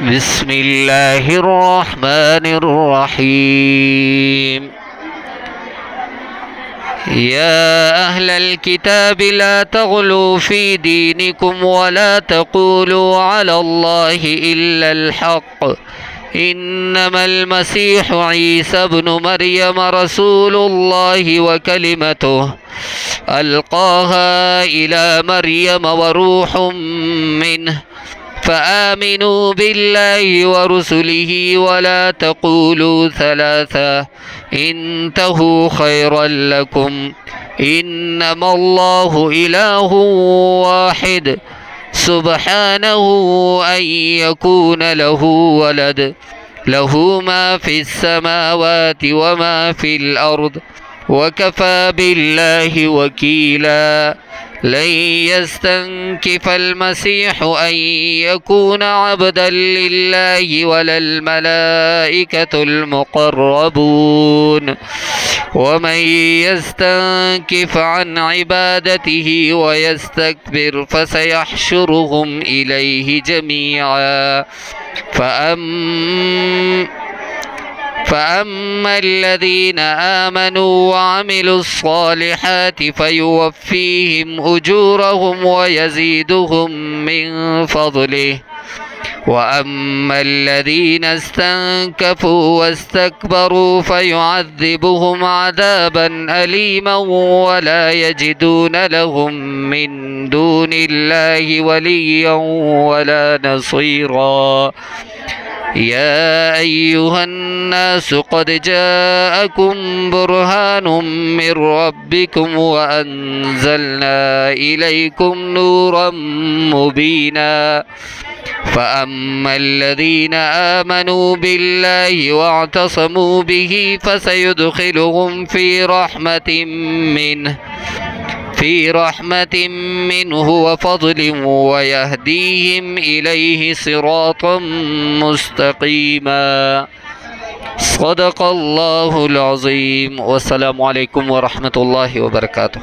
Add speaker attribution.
Speaker 1: بسم الله الرحمن الرحيم. يا أهل الكتاب لا تغلوا في دينكم ولا تقولوا على الله إلا الحق، إنما المسيح عيسى ابن مريم رسول الله وكلمته ألقاها إلى مريم وروح منه، فآمنوا بالله ورسله ولا تقولوا ثلاثة، انتهوا خيرا لكم، إنما الله إله واحد سبحانه أن يكون له ولد، له ما في السماوات وما في الأرض، وكفى بالله وكيلا. لن يستنكف المسيح أن يكون عبدا لله ولا الملائكة المقربون، ومن يستنكف عن عبادته ويستكبر فسيحشرهم إليه جميعا. فأما الذين آمنوا وعملوا الصالحات فيوفيهم أجورهم ويزيدهم من فضله، وأما الذين استنكفوا واستكبروا فيعذبهم عذابا أليما ولا يجدون لهم من دون الله وليا ولا نصيرا. يا أيها الناس قد جاءكم برهان من ربكم وأنزلنا إليكم نورا مبينا. فأما الذين آمنوا بالله واعتصموا به فسيدخلهم في رحمة منه وفضل ويهديهم إليه صراطا مستقيما. صدق الله العظيم. والسلام عليكم ورحمة الله وبركاته.